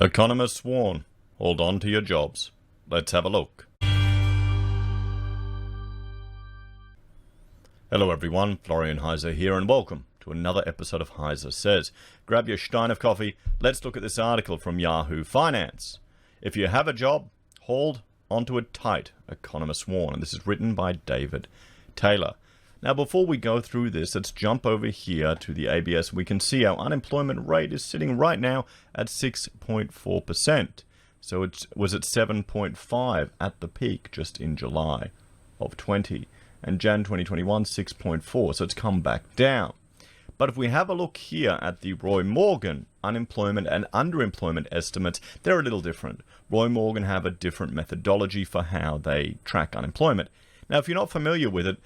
Economists warn, hold on to your jobs. Let's have a look. Hello everyone, Florian.Heise here, and welcome to another episode of HeiseSays. Grab your stein of coffee, let's look at this article from Yahoo Finance. If you have a job, hold onto it tight, economists warn. And this is written by David Taylor. Now before we go through this, let's jump over here to the ABS. We can see our unemployment rate is sitting right now at 6.4%. So it was at 7.5 at the peak just in July of 20. And Jan 2021, 6.4. So it's come back down. But if we have a look here at the Roy Morgan unemployment and underemployment estimates, they're a little different. Roy Morgan have a different methodology for how they track unemployment. Now, if you're not familiar with it,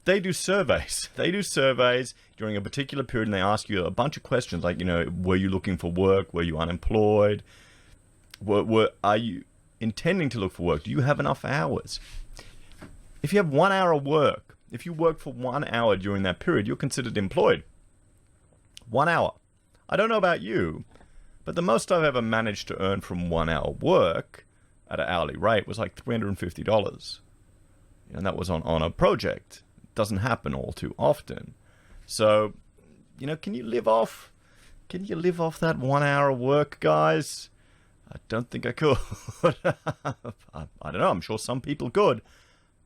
they do surveys. They do surveys during a particular period, and they ask you a bunch of questions like, were you looking for work? Were you unemployed? Are you intending to look for work? Do you have enough hours? If you have 1 hour of work, if you work for 1 hour during that period, you're considered employed. 1 hour. I don't know about you, but the most I've ever managed to earn from 1 hour work at an hourly rate was like $350. And that was on a project. Doesn't happen all too often. So, can you live off that 1 hour of work, guys? I don't think I could. I don't know. I'm sure some people could,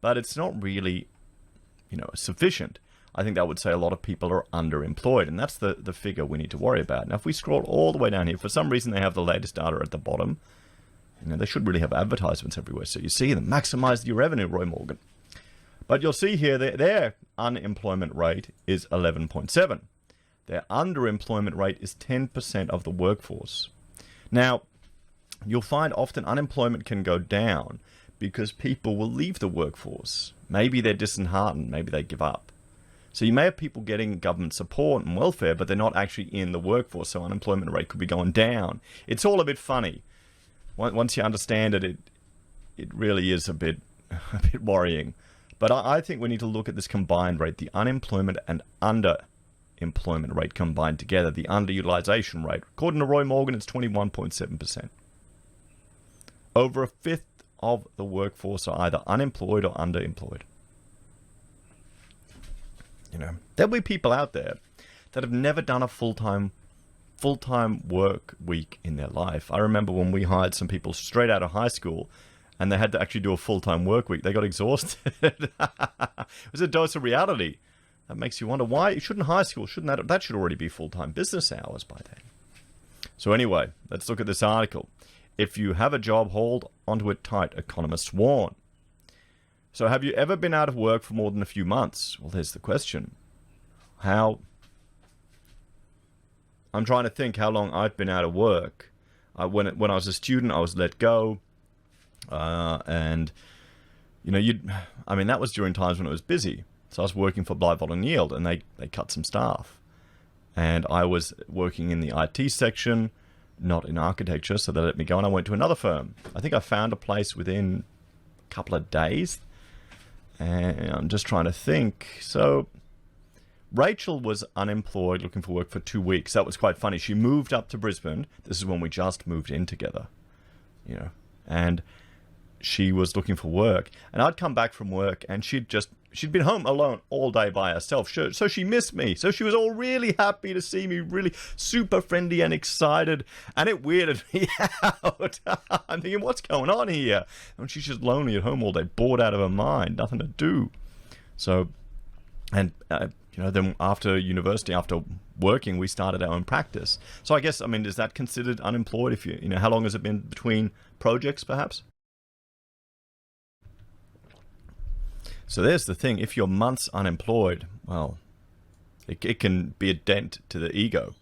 but it's not really, sufficient. I think that would say a lot of people are underemployed, and that's the figure we need to worry about. Now, if we scroll all the way down here, for some reason they have the latest data at the bottom. They should really have advertisements everywhere, so you see them. Maximize your revenue, Roy Morgan. But you'll see here that their unemployment rate is 11.7. Their underemployment rate is 10% of the workforce. Now, you'll find often unemployment can go down because people will leave the workforce. Maybe they're disheartened, maybe they give up. So you may have people getting government support and welfare, but they're not actually in the workforce, so unemployment rate could be going down. It's all a bit funny. Once you understand it, it really is a bit worrying. But I think we need to look at this combined rate, the unemployment and underemployment rate combined together, the underutilization rate. According to Roy Morgan, it's 21.7%. Over a fifth of the workforce are either unemployed or underemployed. There'll be people out there that have never done a full-time work week in their life. I remember when we hired some people straight out of high school, and they had to actually do a full-time work week. They got exhausted. It was a dose of reality. That makes you wonder, why shouldn't high school, that should already be full-time business hours by then. So anyway, let's look at this article. If you have a job, hold onto it tight, economists warn. So have you ever been out of work for more than a few months? Well, there's the question. I'm trying to think how long I've been out of work. When I was a student, I was let go. And that was during times when it was busy. So I was working for Blyvold and Yield, and they cut some staff. And I was working in the IT section, not in architecture, so they let me go, and I went to another firm. I think I found a place within a couple of days. And I'm just trying to think. So Rachel was unemployed, looking for work for 2 weeks. That was quite funny. She moved up to Brisbane. This is when we just moved in together, and she was looking for work, and I'd come back from work, and she'd been home alone all day by herself. So she missed me. So she was all really happy to see me, really super friendly and excited, and it weirded me out. I'm thinking, what's going on here? And she's just lonely at home all day, bored out of her mind, nothing to do. So, and then after university, after working, we started our own practice. So I guess, is that considered unemployed? If how long has it been between projects, perhaps? So there's the thing. If you're months unemployed, well, it can be a dent to the ego.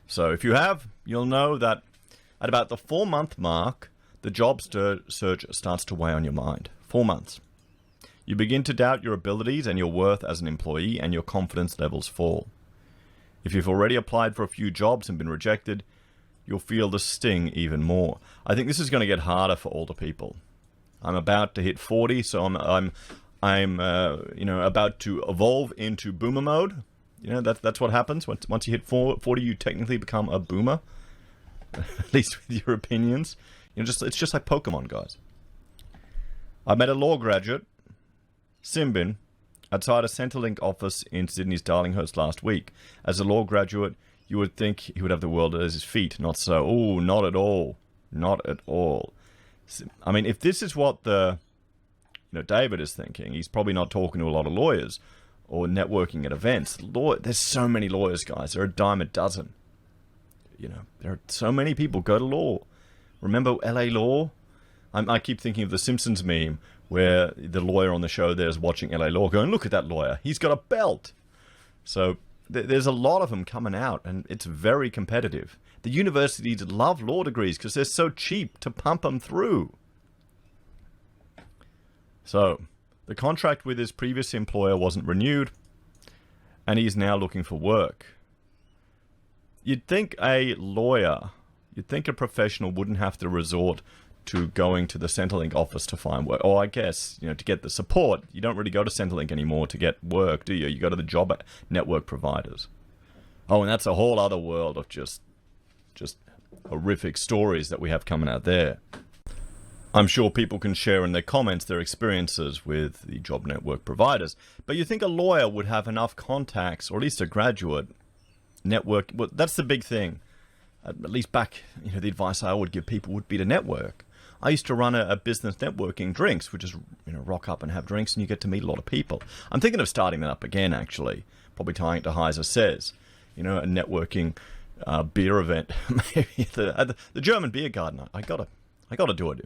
So if you have, you'll know that at about the 4-month mark, the job search starts to weigh on your mind. 4 months. You begin to doubt your abilities and your worth as an employee, and your confidence levels fall. If you've already applied for a few jobs and been rejected, you'll feel the sting even more. I think this is going to get harder for older people. I'm about to hit 40, so I'm about to evolve into boomer mode. That's what happens once you hit 40. You technically become a boomer. at least with your opinions. It's just like Pokemon, guys. I met a law graduate, Simbin, outside a Centrelink office in Sydney's Darlinghurst last week. As a law graduate, you would think he would have the world at his feet. Not so. Oh, not at all. Not at all. I mean, if this is what David is thinking, he's probably not talking to a lot of lawyers or networking at events. There's so many lawyers, guys. There are a dime a dozen. There are so many people go to law. Remember LA Law? I keep thinking of the Simpsons meme where the lawyer on the show there is watching LA Law going, look at that lawyer. He's got a belt. So there's a lot of them coming out, and it's very competitive. The universities love law degrees because they're so cheap to pump them through. So the contract with his previous employer wasn't renewed, and he's now looking for work. You'd think a professional wouldn't have to resort to going to the Centrelink office to find work. Or I guess, to get the support. You don't really go to Centrelink anymore to get work, do you? You go to the job network providers. Oh, and that's a whole other world of just horrific stories that we have coming out there. I'm sure people can share in their comments their experiences with the job network providers. But you think a lawyer would have enough contacts, or at least a graduate network? Well, that's the big thing. At least back, the advice I would give people would be to network. I used to run a business networking drinks, which is, rock up and have drinks and you get to meet a lot of people. I'm thinking of starting that up again, actually. Probably tying it to HeiseSays. A networking beer event. Maybe the German beer garden. I gotta do it.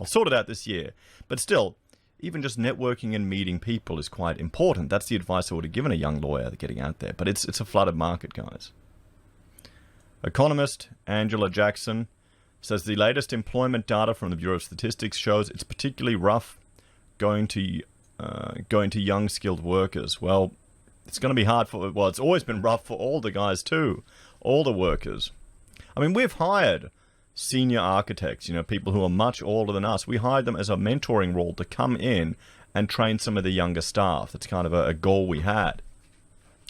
I'll sort it out this year. But still, even just networking and meeting people is quite important. That's the advice I would have given a young lawyer getting out there. But it's a flooded market, guys. Economist Angela Jackson says the latest employment data from the Bureau of Statistics shows it's particularly rough going to young skilled workers. Well, it's going to be hard it's always been rough for all the guys too, all the workers. I mean, we've hired senior architects, people who are much older than us. We hired them as a mentoring role to come in and train some of the younger staff. That's kind of a goal we had.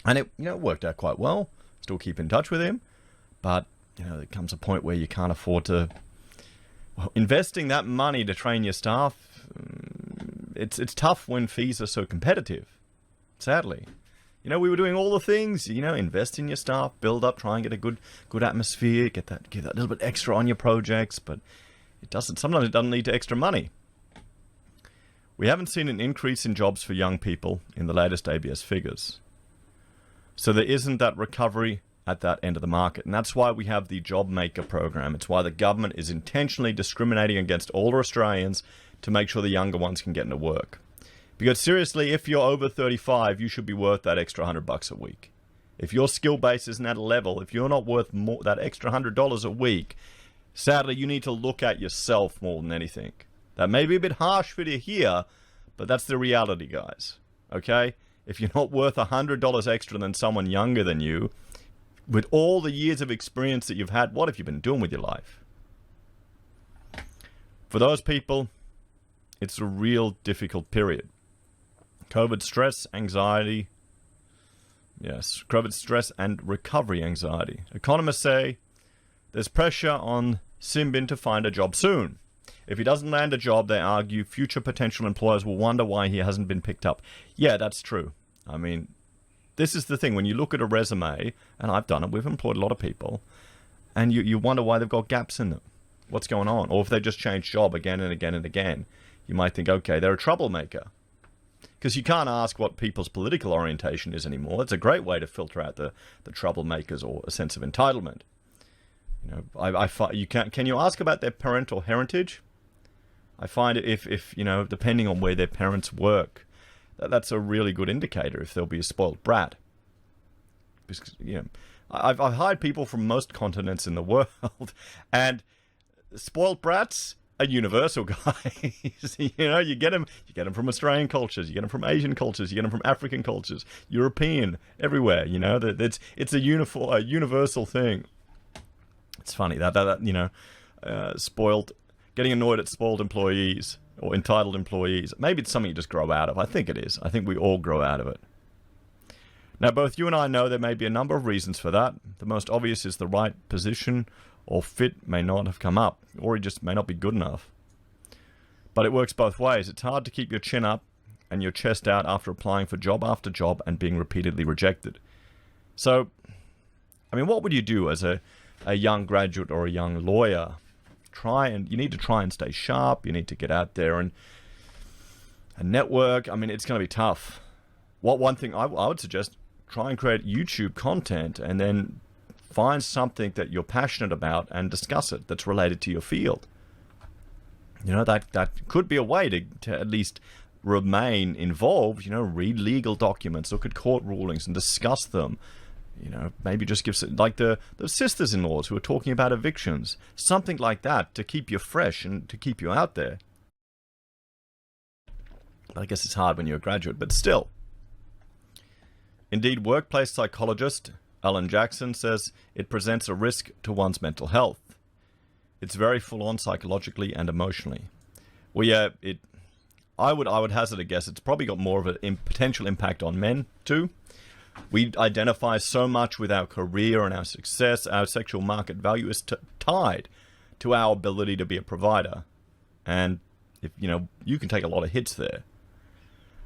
And it worked out quite well. Still keep in touch with him. But, there comes a point where you can't afford to... Well, investing that money to train your staff, it's tough when fees are so competitive, sadly. We were doing all the things, invest in your staff, build up, try and get a good atmosphere, give that little bit extra on your projects, but sometimes it doesn't lead to extra money. We haven't seen an increase in jobs for young people in the latest ABS figures. So there isn't that recovery at that end of the market. And that's why we have the Job Maker program. It's why the government is intentionally discriminating against older Australians to make sure the younger ones can get into work. Because seriously, if you're over 35, you should be worth that extra $100 a week. If your skill base isn't at a level, if you're not worth more that extra $100 a week, sadly, you need to look at yourself more than anything. That may be a bit harsh for you to hear, but that's the reality, guys. Okay? If you're not worth $100 extra than someone younger than you, with all the years of experience that you've had, what have you been doing with your life? For those people, it's a real difficult period. COVID stress, anxiety. Yes, COVID stress and recovery anxiety. Economists say there's pressure on Simbin to find a job soon. If he doesn't land a job, they argue future potential employers will wonder why he hasn't been picked up. Yeah, that's true. I mean, this is the thing. When you look at a resume, and I've done it, we've employed a lot of people, and you wonder why they've got gaps in them. What's going on? Or if they just change job again and again and again, you might think, okay, they're a troublemaker. Because you can't ask what people's political orientation is anymore. It's a great way to filter out the troublemakers or a sense of entitlement. Can you ask about their parental heritage? I find if depending on where their parents work, that's a really good indicator if they'll be a spoiled brat. Because, I've hired people from most continents in the world, and spoiled brats are universal, guys. You get them from Australian cultures, you get them from Asian cultures, you get them from African cultures, European, everywhere. It's a universal thing. It's funny that spoiled, getting annoyed at spoiled employees or entitled employees. Maybe it's something you just grow out of. I think it is. I think we all grow out of it. Now, both you and I know there may be a number of reasons for that. The most obvious is the right position or fit may not have come up, or he just may not be good enough. But it works both ways. It's hard to keep your chin up and your chest out after applying for job after job and being repeatedly rejected. So, I mean, what would you do as a young graduate or a young lawyer? You need to try and stay sharp. You need to get out there and network. I mean, it's going to be tough. One thing I would suggest, try and create YouTube content and then find something that you're passionate about and discuss it that's related to your field. You know, that could be a way to at least remain involved. You know, read legal documents, look at court rulings and discuss them. You know, maybe just give, like the sisters-in-laws who are talking about evictions, something like that to keep you fresh and to keep you out there. But I guess it's hard when you're a graduate, but still. Indeed, workplace psychologist Alan Jackson says it presents a risk to one's mental health. It's very full-on psychologically and emotionally. Well, yeah, I would hazard a guess it's probably got more of a potential impact on men too. We identify so much with our career and our success. Our sexual market value is tied to our ability to be a provider, and if you can take a lot of hits there.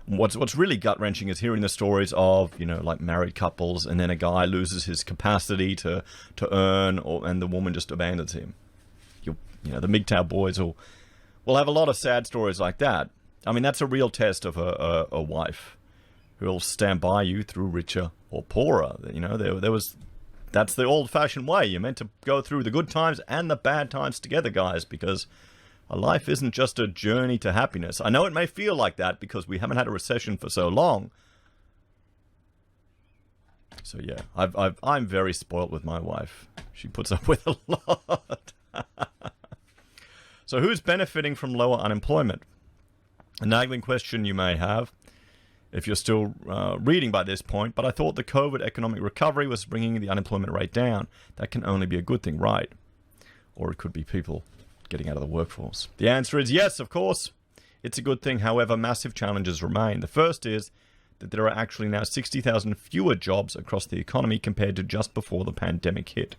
What's really gut-wrenching is hearing the stories of, like married couples, and then a guy loses his capacity to earn, and the woman just abandons him. The MGTOW boys will have a lot of sad stories like that. I mean, that's a real test of a wife who'll stand by you through richer or poorer. That's the old-fashioned way. You're meant to go through the good times and the bad times together, guys, because a life isn't just a journey to happiness. I know it may feel like that because we haven't had a recession for so long. So yeah, I'm very spoiled with my wife. She puts up with a lot. So who's benefiting from lower unemployment? A nagging question you may have if you're still reading by this point, but I thought the COVID economic recovery was bringing the unemployment rate down. That can only be a good thing, right? Or it could be people getting out of the workforce. The answer is yes, of course. It's a good thing. However, massive challenges remain. The first is that there are actually now 60,000 fewer jobs across the economy compared to just before the pandemic hit.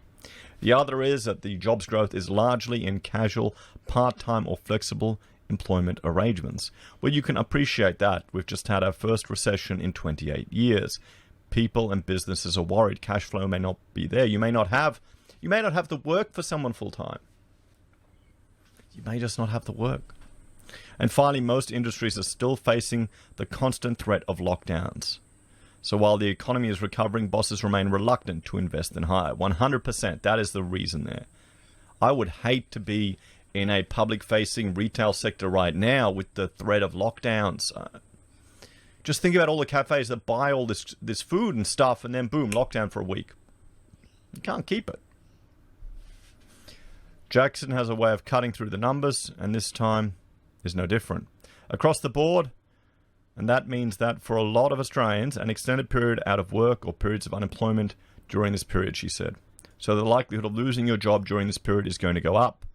The other is that the jobs growth is largely in casual, part-time or flexible employment arrangements. Well, you can appreciate that. We've just had our first recession in 28 years. People and businesses are worried cash flow may not be there. You may not have the work for someone full-time. You may just not have the work. And finally, most industries are still facing the constant threat of lockdowns. So while the economy is recovering, bosses remain reluctant to invest and hire. 100%, that is the reason there. I would hate to be in a public-facing retail sector right now with the threat of lockdowns. Just think about all the cafes that buy all this food and stuff, and then boom, lockdown for a week. You can't keep it. Jackson has a way of cutting through the numbers, and this time is no different. Across the board, and that means that for a lot of Australians, an extended period out of work or periods of unemployment during this period, she said. So the likelihood of losing your job during this period is going to go up.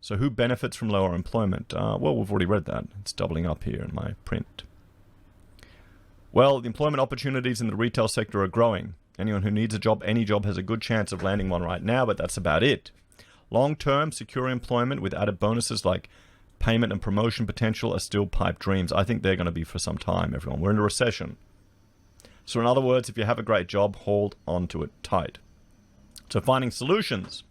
So who benefits from lower employment? Well, we've already read that. It's doubling up here in my print. Well, the employment opportunities in the retail sector are growing. Anyone who needs a job, any job, has a good chance of landing one right now, but that's about it. Long-term, secure employment with added bonuses like payment and promotion potential are still pipe dreams. I think they're going to be for some time, everyone. We're in a recession. So in other words, if you have a great job, hold on to it tight. So finding solutions.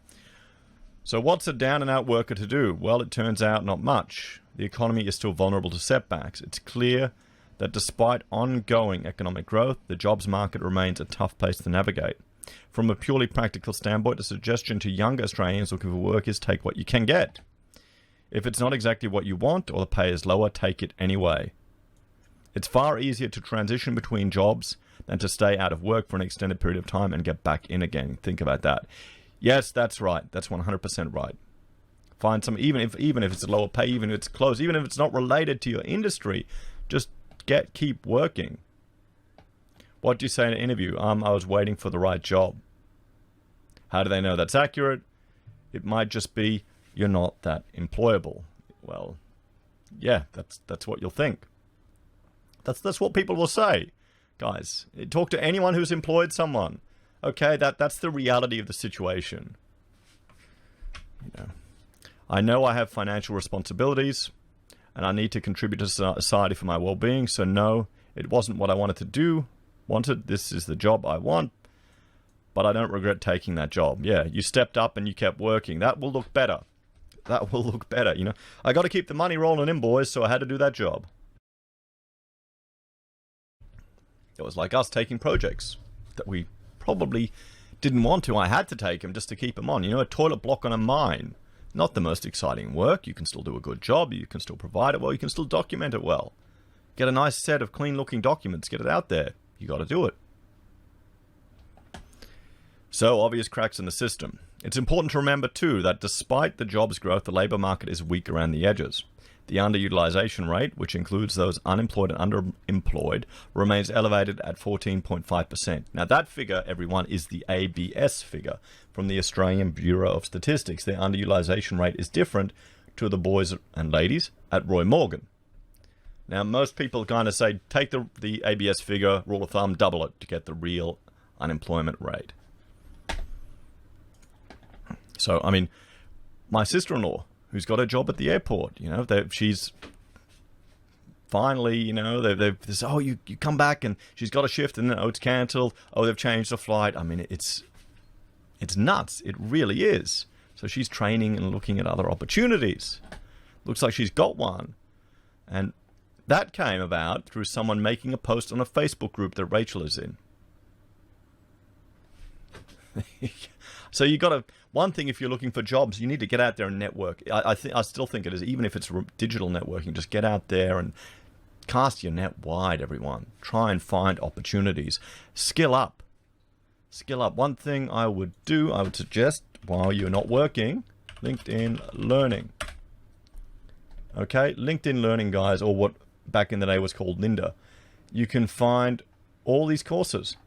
So what's a down-and-out worker to do? Well, it turns out not much. The economy is still vulnerable to setbacks. It's clear that despite ongoing economic growth, the jobs market remains a tough place to navigate. From a purely practical standpoint, the suggestion to younger Australians looking for work is take what you can get. If it's not exactly what you want or the pay is lower, take it anyway. It's far easier to transition between jobs than to stay out of work for an extended period of time and get back in again. Think about that. Yes, that's right. That's 100% right. Find some, even if it's a lower pay, even if it's close, even if it's not related to your industry, just keep working. What do you say in an interview? I was waiting for the right job. How do they know that's accurate? It might just be you're not that employable. Well, yeah, that's what you'll think. That's what people will say, guys. Talk to anyone who's employed someone. Okay, that's the reality of the situation. I know I have financial responsibilities and I need to contribute to society for my well-being. So no, it wasn't what I wanted to do. This is the job I want, but I don't regret taking that job. Yeah, you stepped up and you kept working. That will look better. That will look better, you know. I got to keep the money rolling in, boys, so I had to do that job. It was like us taking projects that we probably didn't want to. I had to take them just to keep them on. You know, a toilet block on a mine. Not the most exciting work. You can still do a good job. You can still provide it well. You can still document it well. Get a nice set of clean-looking documents. Get it out there. You got to do it. So, obvious cracks in the system. It's important to remember, too, that despite the jobs growth, the labour market is weak around the edges. The underutilisation rate, which includes those unemployed and underemployed, remains elevated at 14.5%. Now, that figure, everyone, is the ABS figure from the Australian Bureau of Statistics. Their underutilisation rate is different to the boys and ladies at Roy Morgan. Now, most people kind of say, take the ABS figure, rule of thumb, double it to get the real unemployment rate. So, I mean, my sister-in-law, who's got a job at the airport, you know, she's finally, you know, they've oh, you come back and she's got a shift and then, oh, it's cancelled. Oh, they've changed the flight. I mean, it's nuts. It really is. So she's training and looking at other opportunities. Looks like she's got one. And that came about through someone making a post on a Facebook group that Rachel is in. So you got to, one thing, if you're looking for jobs, you need to get out there and network. I still think it is, even if it's digital networking, just get out there and cast your net wide, everyone. Try and find opportunities. Skill up. Skill up. One thing I would suggest while you're not working, LinkedIn Learning. Okay, LinkedIn Learning, guys, or what back in the day was called Linda. You can find all these courses.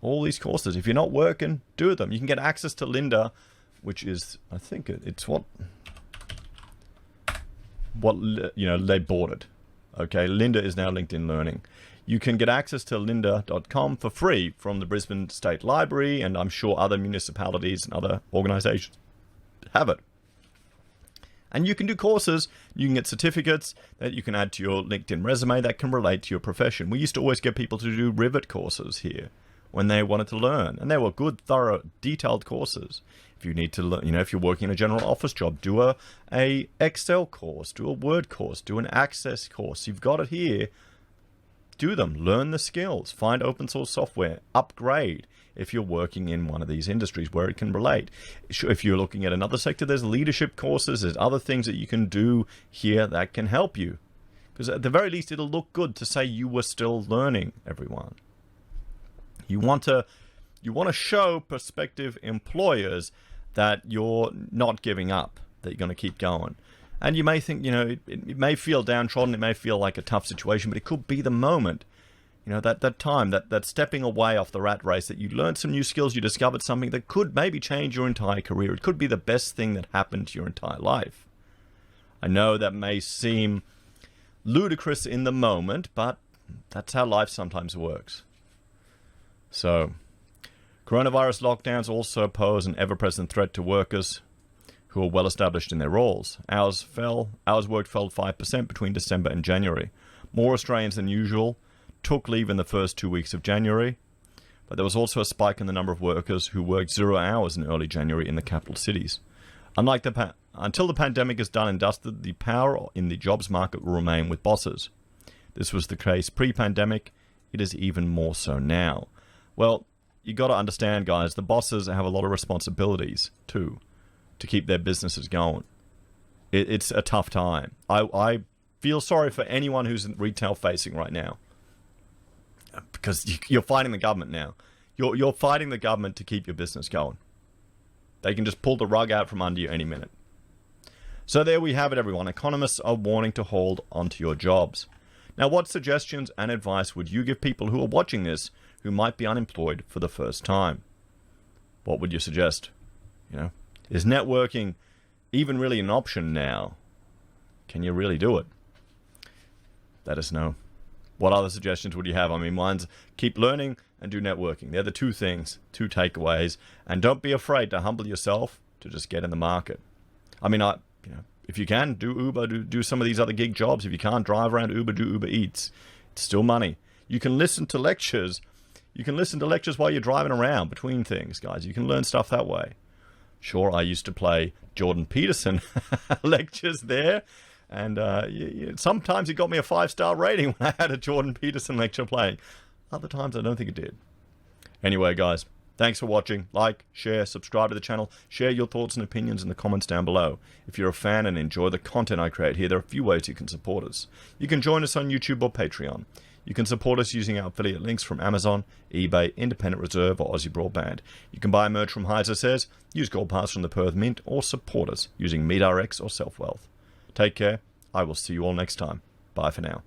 All these courses. If you're not working, do them. You can get access to Linda, which is, I think it's what you know, they bought it. Okay, Linda is now LinkedIn Learning. You can get access to lynda.com for free from the Brisbane State Library, and I'm sure other municipalities and other organizations have it. And you can do courses, you can get certificates that you can add to your LinkedIn resume that can relate to your profession. We used to always get people to do Rivet courses here when they wanted to learn. And they were good, thorough, detailed courses. If you need to learn, you know, if you're working in a general office job, do a Excel course, do a Word course, do an Access course. You've got it here. Do them. Learn the skills. Find open source software. Upgrade if you're working in one of these industries where it can relate. If you're looking at another sector, there's leadership courses. There's other things that you can do here that can help you. Because at the very least, it'll look good to say you were still learning, everyone. You want to show prospective employers that you're not giving up, that you're going to keep going. And you may think, you know, it may feel downtrodden, it may feel like a tough situation, but it could be the moment, you know, that time, that stepping away off the rat race, that you learned some new skills, you discovered something that could maybe change your entire career. It could be the best thing that happened to your entire life. I know that may seem ludicrous in the moment, but that's how life sometimes works. So, coronavirus lockdowns also pose an ever-present threat to workers who are well established in their roles. Hours worked fell 5% between December and January. More Australians than usual took leave in the first 2 weeks of January, but there was also a spike in the number of workers who worked 0 hours in early January in the capital cities. Until the pandemic is done and dusted, the power in the jobs market will remain with bosses. This was the case pre-pandemic. It is even more so now. Well, you got to understand, guys, the bosses have a lot of responsibilities too to keep their businesses going. It's a tough time. I feel sorry for anyone who's retail facing right now, because you're fighting the government now. You're fighting the government to keep your business going. They can just pull the rug out from under you any minute. So there we have it, everyone. Economists are warning to hold onto your jobs. Now, what suggestions and advice would you give people who are watching this who might be unemployed for the first time? What would you suggest? You know, is networking even really an option now? Can you really do it? Let us know. What other suggestions would you have? I mean, mine's keep learning and do networking. They're the two things, two takeaways. And don't be afraid to humble yourself to just get in the market. I mean, if you can, do Uber, do some of these other gig jobs. If you can't drive around Uber, do Uber Eats. It's still money. You can listen to lectures. You can listen to lectures while you're driving around between things, guys. You can learn stuff that way. Sure, I used to play Jordan Peterson lectures there. And sometimes it got me a 5-star rating when I had a Jordan Peterson lecture playing. Other times, I don't think it did. Anyway, guys, thanks for watching. Like, share, subscribe to the channel. Share your thoughts and opinions in the comments down below. If you're a fan and enjoy the content I create here, there are a few ways you can support us. You can join us on YouTube or Patreon. You can support us using our affiliate links from Amazon, eBay, Independent Reserve, or AussieBroadband. You can buy merch from HeiseSays, use Gold Pass from the Perth Mint, or support us using MeetRx or SelfWealth. Take care. I will see you all next time. Bye for now.